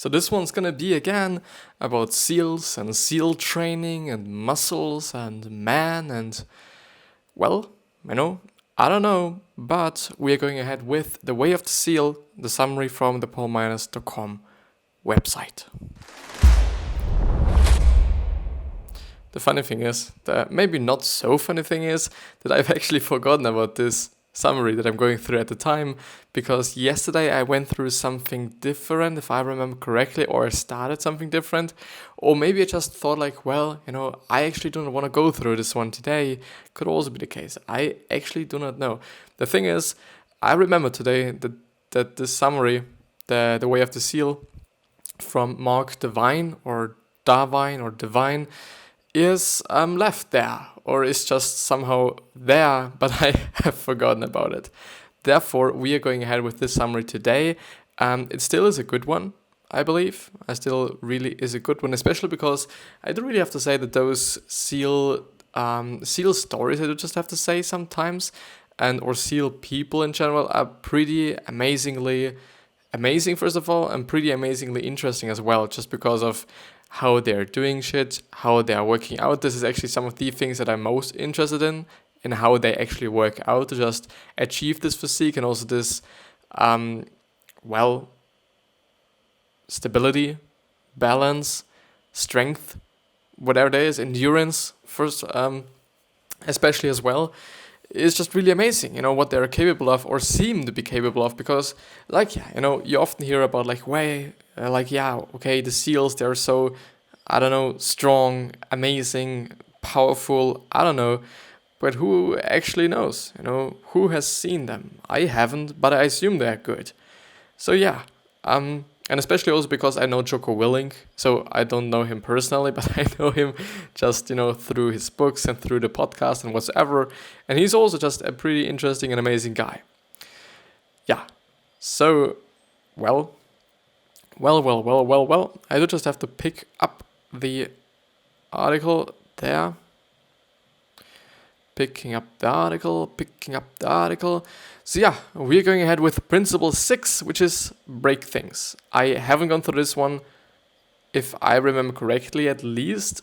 So this one's gonna be again about seals and seal training and muscles and man and, well, I don't know, but we are going ahead with The Way of the Seal, the summary from the paulminers.com website. The funny thing is, the maybe not so funny thing is, that I've actually forgotten about this summary that I'm going through at the time, because yesterday I went through something different, if I remember correctly, or I started something different, or maybe I just thought like, well, I actually don't want to go through this one today. Could also be the case. I actually do not know. The thing is, I remember today that this summary, the Way of the Seal, from Mark Devine, is left there, or is just somehow there, but I have forgotten about it. Therefore, we are going ahead with this summary today. It still is a good one, I believe. It still really is a good one, especially because I do really have to say that those seal stories, I do just have to say sometimes, or seal people in general, are pretty amazing, first of all, and pretty amazingly interesting as well, just because of how they're doing shit, how they're working out. This is actually some of the things that I'm most interested in how they actually work out to just achieve this physique, and also this, stability, balance, strength, whatever it is, endurance, first, especially as well. It's just really amazing, what they're capable of, or seem to be capable of, because, you often hear about, the seals, they're so, strong, amazing, powerful, I don't know, but who actually knows, who has seen them? I haven't, but I assume they're good. So yeah, and especially also because I know Jocko Willink, so I don't know him personally, but I know him just, through his books and through the podcast and whatsoever, and he's also just a pretty interesting and amazing guy. Yeah, so, well, I do just have to pick up the article there. Picking up the article. So yeah, we're going ahead with principle 6, which is break things. I haven't gone through this one, if I remember correctly at least,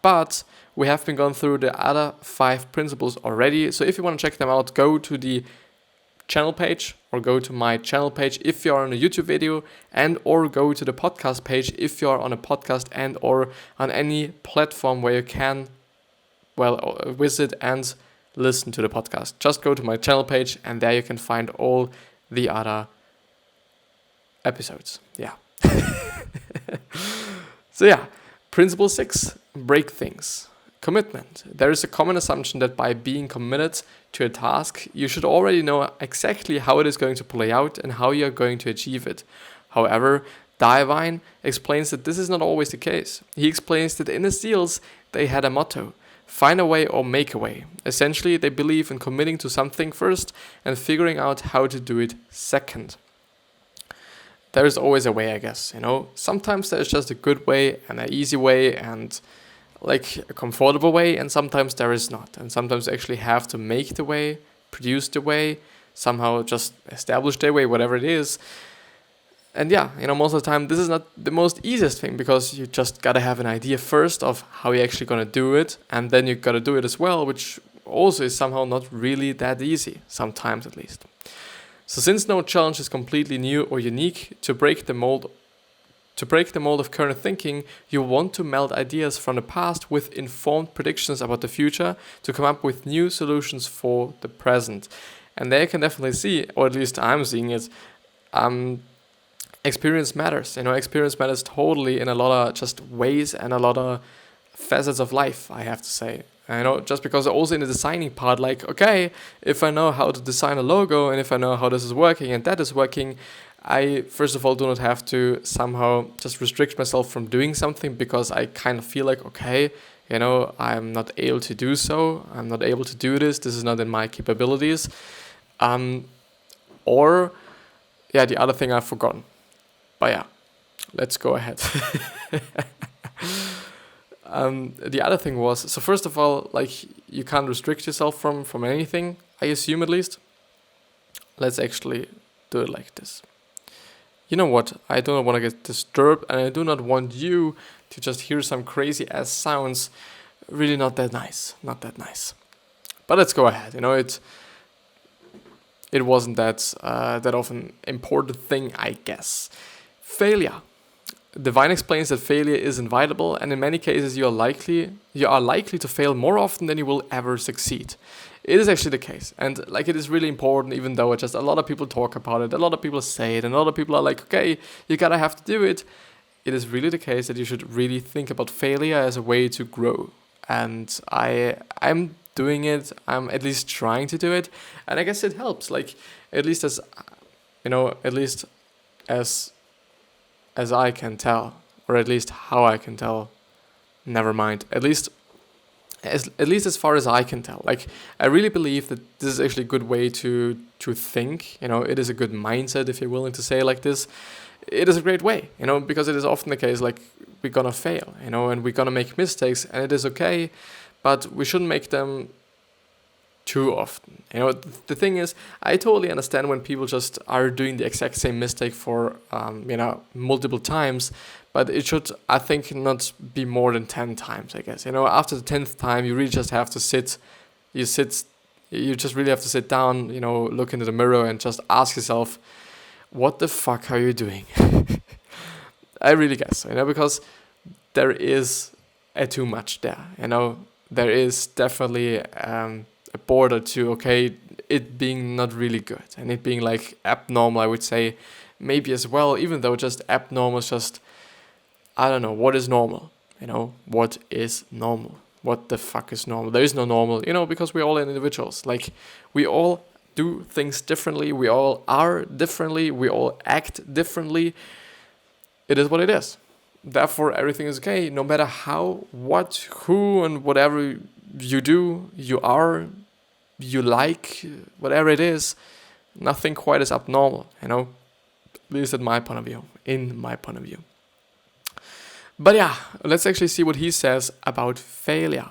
but we have been going through the other 5 principles already. So if you want to check them out, go to the channel page, or go to my channel page if you're on a YouTube video, and or go to the podcast page if you're on a podcast and or on any platform where you can visit and listen to the podcast. Just go to my channel page, and there you can find all the other episodes. Yeah. So yeah, principle 6, break things. Commitment. There is a common assumption that by being committed to a task, you should already know exactly how it is going to play out and how you are going to achieve it. However, Devine explains that this is not always the case. He explains that in the seals, they had a motto: find a way or make a way. Essentially, they believe in committing to something first and figuring out how to do it second. There is always a way, I guess, Sometimes there's just a good way and an easy way and a comfortable way, and sometimes there is not. And sometimes you actually have to make the way, produce the way, somehow just establish the way, whatever it is. And yeah, most of the time, this is not the most easiest thing, because you just gotta have an idea first of how you're actually gonna do it, and then you gotta do it as well, which also is somehow not really that easy, sometimes at least. So since no challenge is completely new or unique, to break the mold of current thinking, you want to meld ideas from the past with informed predictions about the future to come up with new solutions for the present. And there you can definitely see, or at least I'm seeing it, experience matters. Experience matters totally in a lot of just ways and a lot of facets of life, I have to say. Just because also in the designing part, okay, if I know how to design a logo, and if I know how this is working and that is working, I first of all do not have to somehow just restrict myself from doing something, because I kind of feel like, okay, I'm not able to do so, I'm not able to do this is not in my capabilities. The other thing I've forgotten. But yeah, let's go ahead. The other thing was, so first of all, you can't restrict yourself from anything, I assume at least. Let's actually do it like this. you know what, I do not want to get disturbed, and I do not want you to just hear some crazy ass sounds. Really not that nice. Not that nice. But let's go ahead. It wasn't that often important thing, I guess. Failure. Divine explains that failure is inevitable, and in many cases you are likely to fail more often than you will ever succeed. It is actually the case, and like, it is really important, even though it just a lot of people talk about it, a lot of people say it, and a lot of people are like, okay, you gotta have to do it. It is really the case that you should really think about failure as a way to grow, and I'm doing it. I'm at least trying to do it, and I guess it helps. Like, at least as at least as I can tell, or at least how I can tell. Never mind. At least as far as I can tell. Like, I really believe that this is actually a good way to think. It is a good mindset, if you're willing to say it like this. It is a great way, because it is often the case, like, we're gonna fail, and we're gonna make mistakes, and it is okay, but we shouldn't make them too often. The thing is, I totally understand when people just are doing the exact same mistake for multiple times, but it should, I think, not be more than 10 times, I guess. After the 10th time, you really just have to you just really have to sit down, look into the mirror and just ask yourself, what the fuck are you doing? I really guess, because there is too much there, there is definitely a border to, okay, it being not really good and it being like abnormal, I would say, maybe as well, even though just abnormal is just, I don't know, what is normal? What is normal? What the fuck is normal? There is no normal, because we're all individuals. Like, we all do things differently, we all are differently, we all act differently. It is what it is. Therefore, everything is okay, no matter how, what, who, and whatever you do, you are, you like, whatever it is, nothing quite as abnormal, at least in my point of view. But yeah, let's actually see what he says about failure.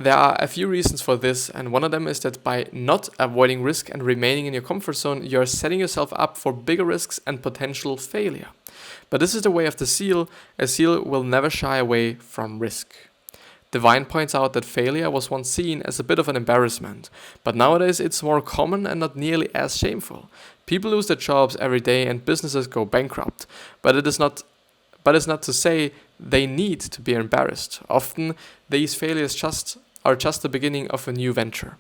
There are a few reasons for this, and one of them is that by not avoiding risk and remaining in your comfort zone, you are setting yourself up for bigger risks and potential failure. But this is the way of the seal. A seal will never shy away from risk. Divine points out that failure was once seen as a bit of an embarrassment, but nowadays it's more common and not nearly as shameful. People lose their jobs every day and businesses go bankrupt, but it's not to say they need to be embarrassed. Often these failures are just the beginning of a new venture.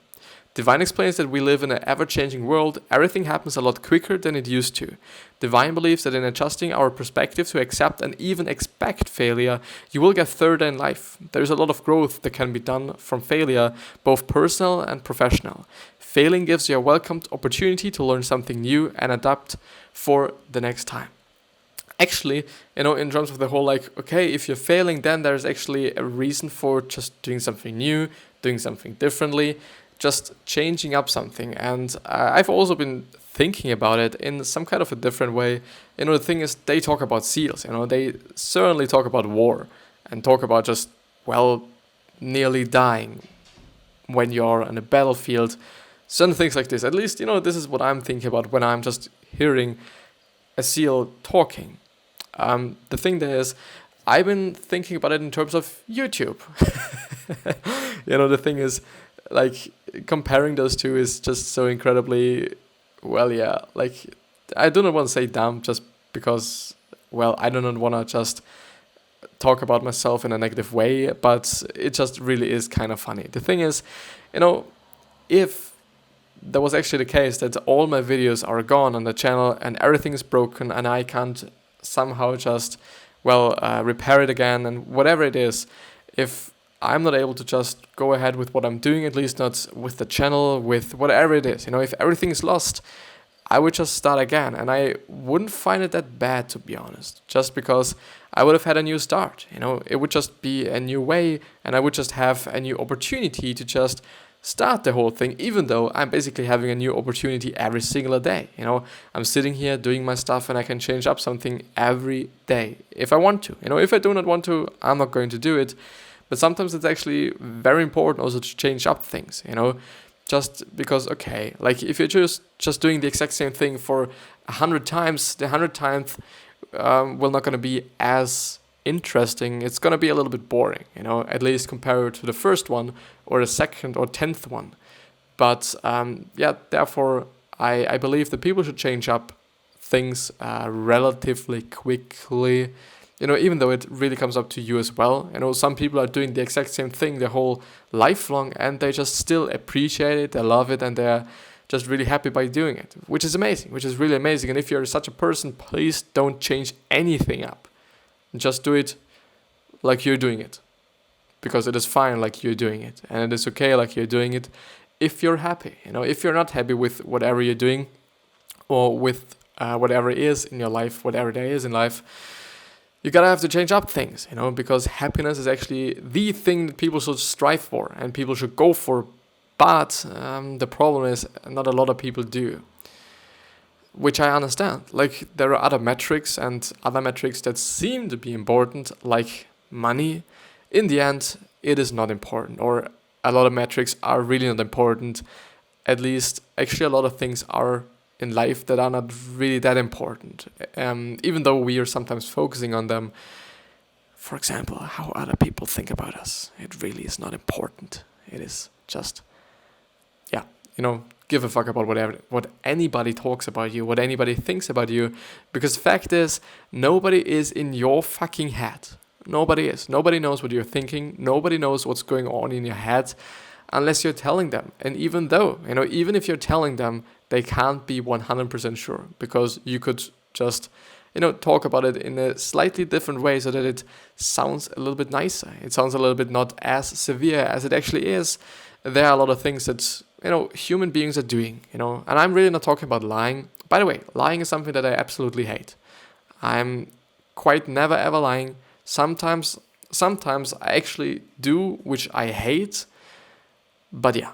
Divine explains that we live in an ever-changing world. Everything happens a lot quicker than it used to. Divine believes that in adjusting our perspective to accept and even expect failure, you will get further in life. There is a lot of growth that can be done from failure, both personal and professional. Failing gives you a welcomed opportunity to learn something new and adapt for the next time. Actually, in terms of the whole, like, okay, if you're failing, then there's actually a reason for just doing something new, doing something differently, just changing up something. And I've also been thinking about it in some kind of a different way. The thing is, they talk about seals, they certainly talk about war and talk about just, nearly dying when you're on a battlefield, certain things like this. At least, this is what I'm thinking about when I'm just hearing a seal talking. The thing there is, I've been thinking about it in terms of YouTube. The thing is, like, comparing those two is just so incredibly, like, I do not want to say dumb just because, I do not want to just talk about myself in a negative way, but it just really is kind of funny. The thing is, if that was actually the case, that all my videos are gone on the channel and everything is broken and I can't somehow just, repair it again and whatever it is, if I'm not able to just go ahead with what I'm doing, at least not with the channel, with whatever it is, if everything is lost, I would just start again, and I wouldn't find it that bad, to be honest, just because I would have had a new start, it would just be a new way, and I would just have a new opportunity to just start the whole thing, even though I'm basically having a new opportunity every single day. I'm sitting here doing my stuff and I can change up something every day if I want to. If I do not want to, I'm not going to do it. But sometimes it's actually very important also to change up things, just because, okay, like if you're just doing the exact same thing for 100 times, the 100th will not going to be as interesting. It's going to be a little bit boring, at least compared to the first one or the second or 10th one. But therefore, I believe that people should change up things relatively quickly, even though it really comes up to you as well. Some people are doing the exact same thing their whole life long, and they just still appreciate it, they love it, and they're just really happy by doing it, which is amazing, which is really amazing. And if you're such a person, please don't change anything up. Just do it like you're doing it, because it is fine like you're doing it, and it is okay like you're doing it if you're happy. If you're not happy with whatever you're doing, or with whatever it is in your life, whatever there is in life, you gotta have to change up things, because happiness is actually the thing that people should strive for and people should go for. But the problem is not a lot of people do, which I understand. Like, there are other metrics and other metrics that seem to be important, like money. In the end, it is not important, or a lot of metrics are really not important. At least, actually, a lot of things are in life that are not really that important, even though we are sometimes focusing on them. For example, how other people think about us. It really is not important. It is just, give a fuck about what anybody talks about you, what anybody thinks about you, because the fact is, nobody is in your fucking head. Nobody is. Nobody knows what you're thinking. Nobody knows what's going on in your head unless you're telling them. And even though, even if you're telling them, they can't be 100% sure, because you could just, talk about it in a slightly different way so that it sounds a little bit nicer. It sounds a little bit not as severe as it actually is. There are a lot of things that, human beings are doing, and I'm really not talking about lying. By the way, lying is something that I absolutely hate. I'm quite never ever lying. Sometimes I actually do, which I hate. But yeah.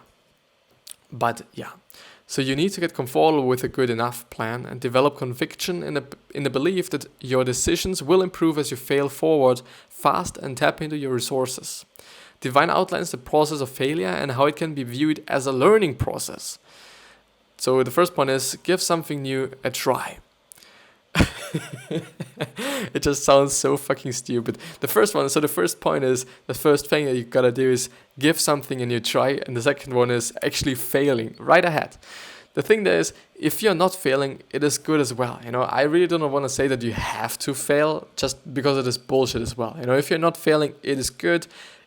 So you need to get comfortable with a good enough plan and develop conviction in the belief that your decisions will improve as you fail forward fast and tap into your resources. Divine outlines the process of failure and how it can be viewed as a learning process. So the first point is, give something new a try. It just sounds so fucking stupid. The first point is, the first thing that you gotta do is give something a new try, and the second one is actually failing right ahead. The thing there is, if you're not failing, it is good as well. I really don't want to say that you have to fail, just because it is bullshit as well. If you're not failing, it is good.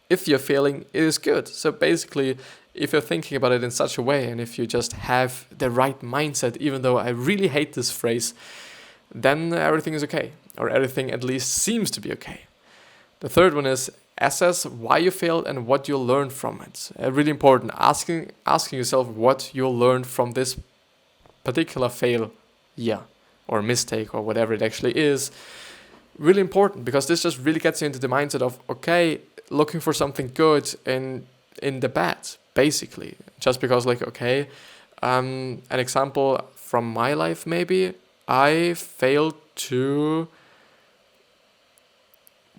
If you're failing, it is good. So basically, if you're thinking about it in such a way, and if you just have the right mindset, even though I really hate this phrase, then everything is okay, or everything at least seems to be okay. The third one is, assess why you failed and what you'll learn from it. Really important, asking yourself what you'll learn from this particular fail, or mistake, or whatever it actually is. Really important, because this just really gets you into the mindset of, okay, looking for something good in the bad, basically. Just because, an example from my life, maybe, I failed to,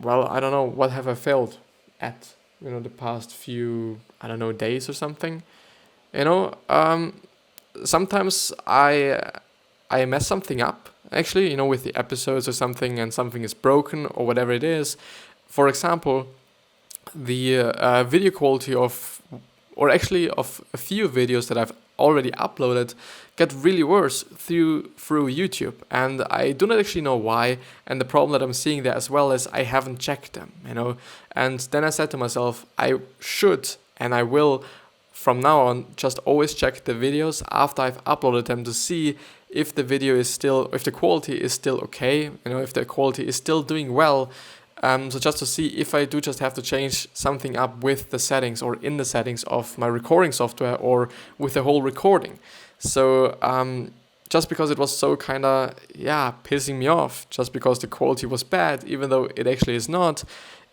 I don't know, what have I failed at, the past few, days or something. Sometimes I mess something up, actually, with the episodes or something, and something is broken or whatever it is. For example, the video quality of a few videos that I've already uploaded get really worse through YouTube, and I do not actually know why. And the problem that I'm seeing there as well is I haven't checked them, and then I said to myself, I should and I will from now on just always check the videos after I've uploaded them to see if the quality is still okay, if the quality is still doing well. So just to see if I do just have to change something up with the settings, or in the settings of my recording software, or with the whole recording. So just because it was so kind of, pissing me off, just because the quality was bad, even though it actually is not,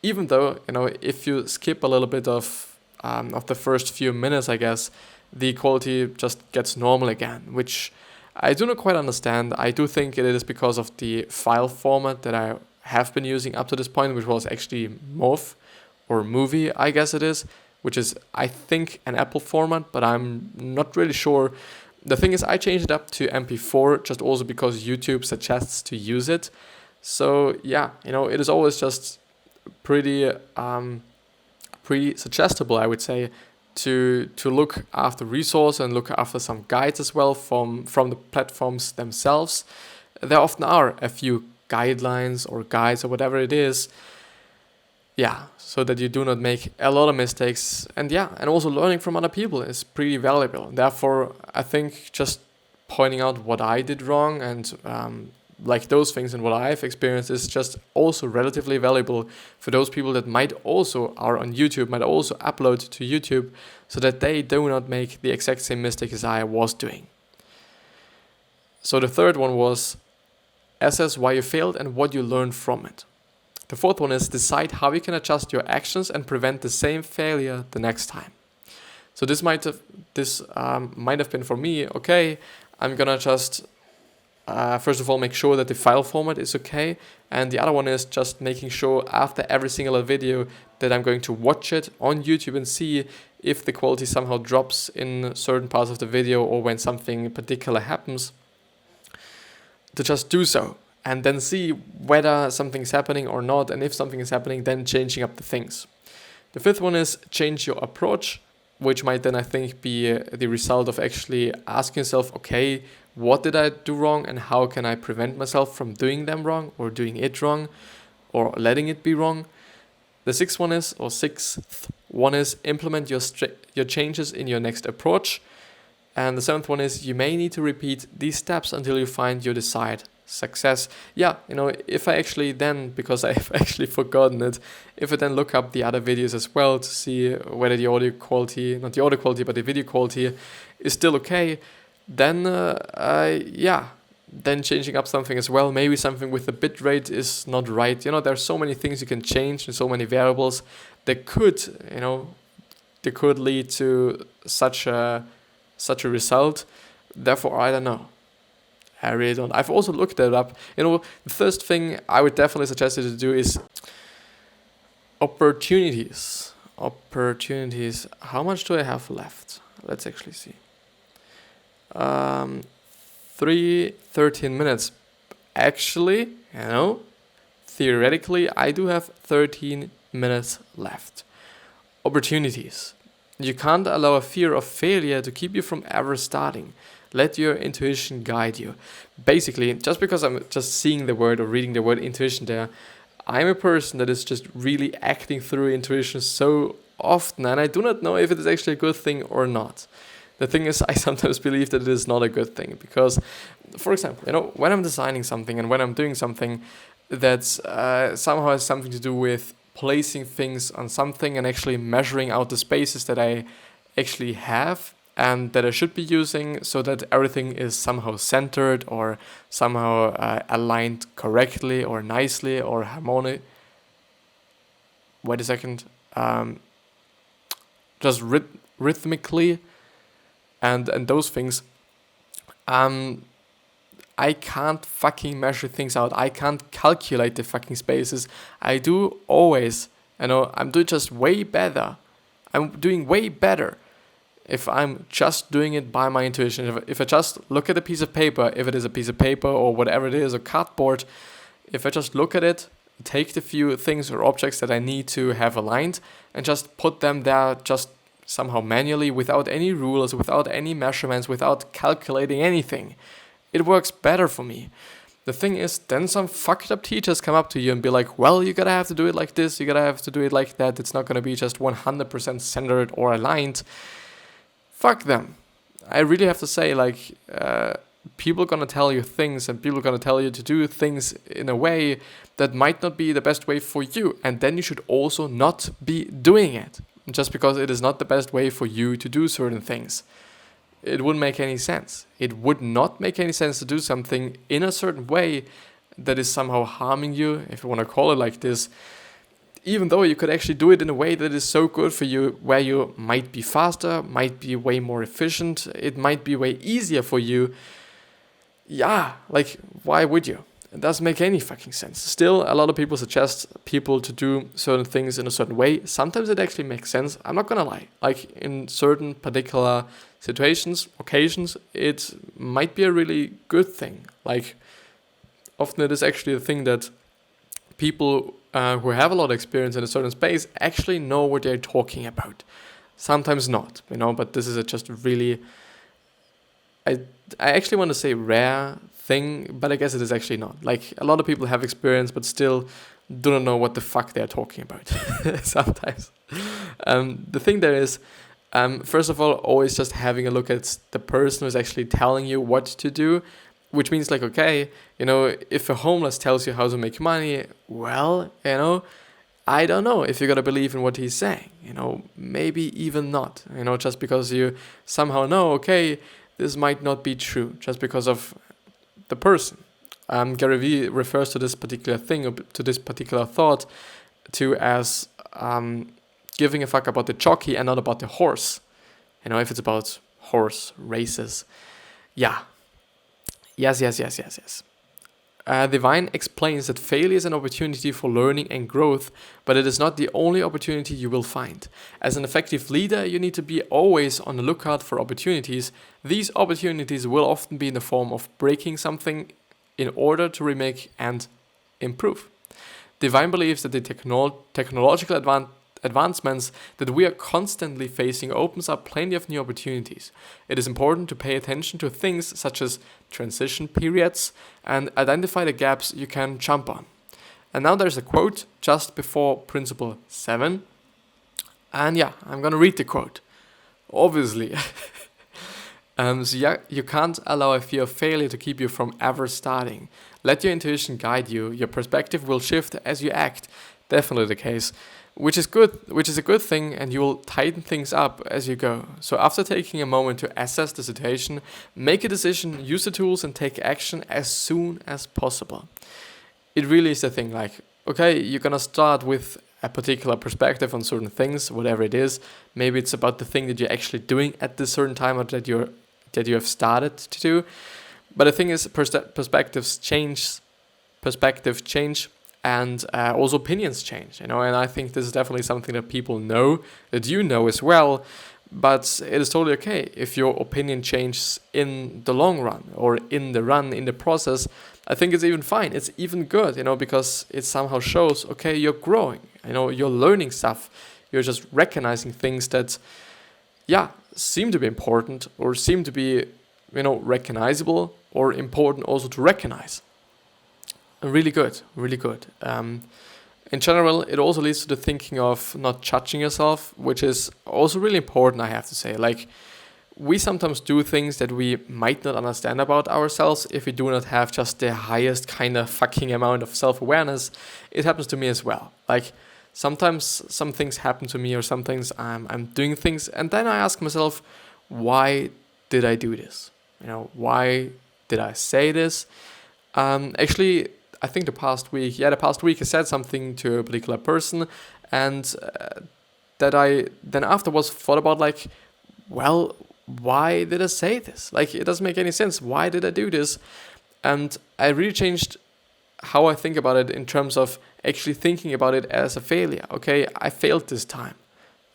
even though, if you skip a little bit of the first few minutes, I guess, the quality just gets normal again, which I do not quite understand. I do think it is because of the file format that I have been using up to this point, which was actually MOV, or movie, I guess it is, which is, I think, an Apple format, but I'm not really sure. The thing is, I changed it up to MP4 just also because YouTube suggests to use it. So yeah, it is always just pretty suggestible, I would say, to look after resource and look after some guides as well from the platforms themselves. There often are a few guidelines or guides or whatever it is. Yeah, so that you do not make a lot of mistakes. And also learning from other people is pretty valuable. Therefore, I think just pointing out what I did wrong and like those things and what I've experienced is just also relatively valuable for those people that might also are on YouTube, might also upload to YouTube, so that they do not make the exact same mistake as I was doing. So the third one was assess why you failed and what you learned from it. The fourth one is decide how you can adjust your actions and prevent the same failure the next time. So this might have been for me, okay, I'm gonna just first of all make sure that the file format is okay, and the other one is just making sure after every single video that I'm going to watch it on YouTube and see if the quality somehow drops in certain parts of the video or when something particular happens, to just do so. And then see whether something's happening or not, and if something is happening, then changing up the things. The fifth one is change your approach, which might then, I think, be the result of actually asking yourself, okay, what did I do wrong and how can I prevent myself from doing them wrong or doing it wrong or letting it be wrong? The sixth one is implement your changes in your next approach. And the seventh one is you may need to repeat these steps until you find your desired success. Yeah, if I actually then, because I've actually forgotten it, if I then look up the other videos as well to see whether the audio quality, not the audio quality, but the video quality is still okay, then then changing up something as well. Maybe something with the bit rate is not right. There's so many things you can change and so many variables that could lead to such a result. Therefore, I don't know. I really don't. I've also looked that up. The first thing I would definitely suggest you to do is opportunities. How much do I have left? Let's actually see. 13 minutes. Actually, theoretically, I do have 13 minutes left. Opportunities. You can't allow a fear of failure to keep you from ever starting. Let your intuition guide you. Basically, just because I'm just seeing the word or reading the word intuition there, I'm a person that is just really acting through intuition so often, and I do not know if it is actually a good thing or not. The thing is, I sometimes believe that it is not a good thing because, for example, when I'm designing something and when I'm doing something that somehow has something to do with placing things on something and actually measuring out the spaces that I actually have and that I should be using so that everything is somehow centered or somehow aligned correctly or nicely or harmonic. Wait a second. Just rhythmically and those things. I can't fucking measure things out. I can't calculate the fucking spaces. I do always, I'm doing just way better. I'm doing way better if I'm just doing it by my intuition. If I just look at a piece of paper, if it is a piece of paper or whatever it is, or cardboard, if I just look at it, take the few things or objects that I need to have aligned and just put them there just somehow manually without any rules, without any measurements, without calculating anything, it works better for me. The thing is, then some fucked up teachers come up to you and be like, well, you gotta have to do it like this, you gotta have to do it like that, it's not gonna be just 100% centered or aligned. Fuck them. I really have to say, people are gonna tell you things and people are gonna tell you to do things in a way that might not be the best way for you, and then you should also not be doing it just because it is not the best way for you to do certain things. It wouldn't make any sense. It would not make any sense to do something in a certain way that is somehow harming you, if you want to call it like this, even though you could actually do it in a way that is so good for you, where you might be faster, might be way more efficient, it might be way easier for you. Yeah, why would you? It doesn't make any fucking sense. Still, a lot of people suggest people to do certain things in a certain way. Sometimes it actually makes sense. I'm not gonna lie. Like in certain particular situations, occasions, it might be a really good thing. Like often it is actually a thing that people who have a lot of experience in a certain space actually know what they're talking about. Sometimes not, but this is just really, I actually want to say rare thing, but I guess it is actually not. Like a lot of people have experience, but still do not know what the fuck they're talking about sometimes. The thing there is, first of all, always just having a look at the person who's actually telling you what to do, which means like, okay, if a homeless tells you how to make money, well, I don't know if you're going to believe in what he's saying, maybe even not, just because you somehow know, okay, this might not be true just because of the person. Gary Vee refers to this particular thing, to this particular thought, as giving a fuck about the jockey and not about the horse. If it's about horse races. Yeah. Yes. Divine explains that failure is an opportunity for learning and growth, but it is not the only opportunity you will find. As an effective leader, you need to be always on the lookout for opportunities. These opportunities will often be in the form of breaking something in order to remake and improve. Divine believes that the technological advancements that we are constantly facing opens up plenty of new opportunities. It is important to pay attention to things such as transition periods and identify the gaps you can jump on. And now there's a quote just before Principle 7. And yeah, I'm gonna read the quote. Obviously. You can't allow a fear of failure to keep you from ever starting. Let your intuition guide you. Your perspective will shift as you act. Definitely the case. Which is a good thing, and you will tighten things up as you go. So after taking a moment to assess the situation, make a decision, use the tools, and take action as soon as possible. It really is the thing, like, okay, you're gonna start with a particular perspective on certain things, whatever it is. Maybe it's about the thing that you're actually doing at this certain time, or that you have started to do. But the thing is, perspective change, and also opinions change, and I think this is definitely something that people know, that you know as well, but it is totally okay if your opinion changes in the long run, or in the process. I think it's even fine, it's even good, because it somehow shows, okay, you're growing, you're learning stuff, you're just recognizing things that, seem to be important, or seem to be, recognizable, or important also to recognize. Really good. In general, it also leads to the thinking of not judging yourself, which is also really important, I have to say. Like, we sometimes do things that we might not understand about ourselves if we do not have just the highest kind of fucking amount of self-awareness. It happens to me as well. Like, sometimes some things happen to me, or some things I'm doing things, and then I ask myself, why did I do this? Why did I say this? Actually, I think the past week I said something to a particular person, and that I then afterwards thought about, like, well, why did I say this? Like, it doesn't make any sense. Why did I do this? And I really changed how I think about it in terms of actually thinking about it as a failure. Okay, I failed this time.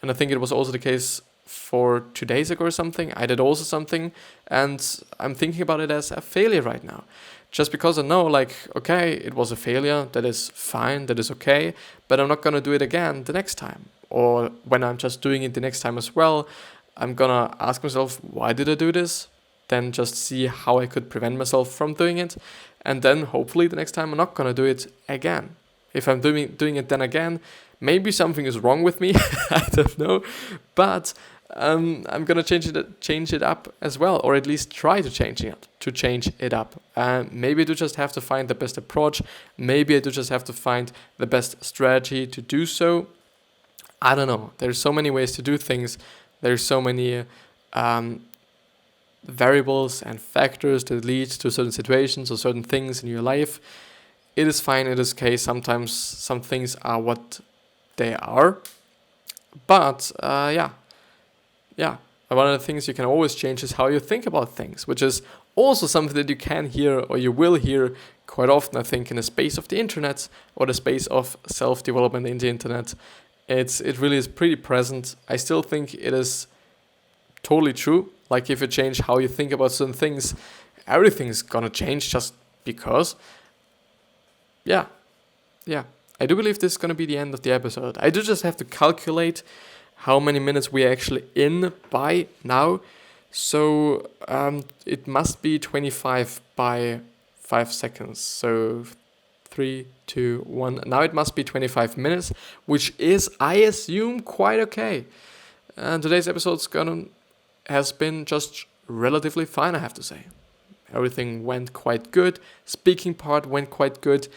And I think it was also the case for 2 days ago or something. I did also something, and I'm thinking about it as a failure right now. Just because I know, like, okay, it was a failure, that is fine, that is okay, but I'm not going to do it again the next time. Or when I'm just doing it the next time as well, I'm going to ask myself, why did I do this? Then just see how I could prevent myself from doing it. And then hopefully the next time I'm not going to do it again. If I'm doing it then again, maybe something is wrong with me, I don't know, but I'm gonna change it up as well, or at least try to change it up. Maybe I do just have to find the best approach. Maybe I do just have to find the best strategy to do so. I don't know. There's so many ways to do things. There's so many variables and factors that lead to certain situations or certain things in your life. It is fine in this case. Sometimes some things are what they are, but one of the things you can always change is how you think about things, which is Also something that you can hear or you will hear quite often, I think, in the space of the internet or the space of self-development in the internet. It really is pretty present. I still think it is totally true. Like if you change how you think about certain things, everything's gonna change just because. Yeah. I do believe this is gonna be the end of the episode. I do just have to calculate how many minutes we are actually in by now. So it must be 25 by 5 seconds. So 3, 2, 1. Now it must be 25 minutes, which is, I assume, quite okay. And today's episode has been just relatively fine, I have to say. Everything went quite good. Speaking part went quite good.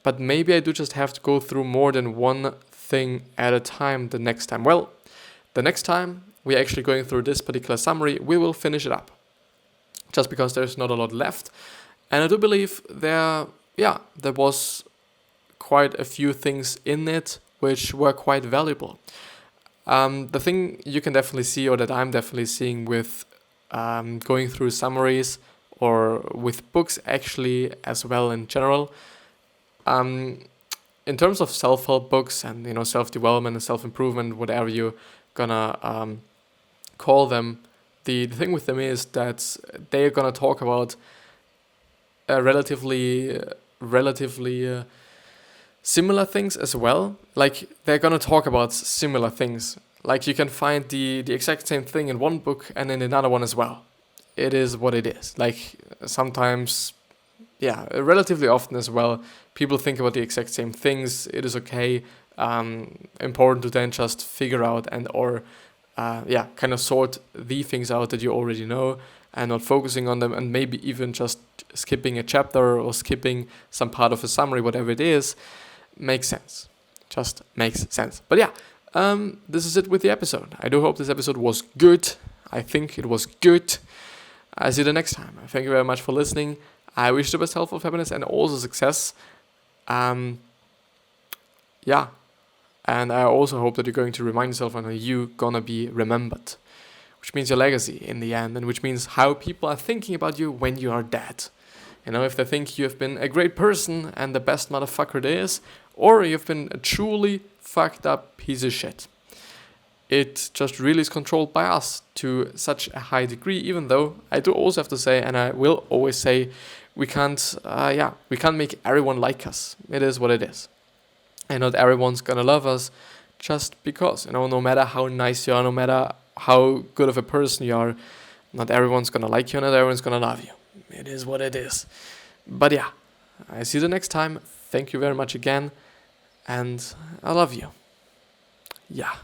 But maybe I do just have to go through more than one thing at a time the next time. Well, the next time we're actually going through this particular summary, we will finish it up. Just because there's not a lot left. And I do believe there was quite a few things in it which were quite valuable. The thing you can definitely see, or that I'm definitely seeing with going through summaries or with books actually as well in general, in terms of self-help books and self-development and self-improvement, whatever you're gonna call them, the thing with them is that they're gonna talk about relatively similar things as well. Like they're gonna talk about similar things. Like you can find the exact same thing in one book and in another one as well. It is what it is. Like sometimes, relatively often as well, people think about the exact same things. It is okay. Important to then just figure out and kind of sort the things out that you already know and not focusing on them, and maybe even just skipping a chapter or skipping some part of a summary, whatever it is, makes sense. Just makes sense. But this is it with the episode. I do hope this episode was good. I think it was good. I'll see you the next time. Thank you very much for listening. I wish you the best health, of happiness, and also success. And I also hope that you're going to remind yourself on how you're gonna be remembered, which means your legacy in the end, and which means how people are thinking about you when you are dead. If they think you have been a great person and the best motherfucker there is, or you've been a truly fucked up piece of shit. It just really is controlled by us to such a high degree, even though I do also have to say, and I will always say, we can't make everyone like us. It is what it is. And not everyone's gonna love us just because, no matter how nice you are, no matter how good of a person you are, not everyone's gonna like you, not everyone's gonna love you. It is what it is. But I see you the next time. Thank you very much again, and I love you. Yeah.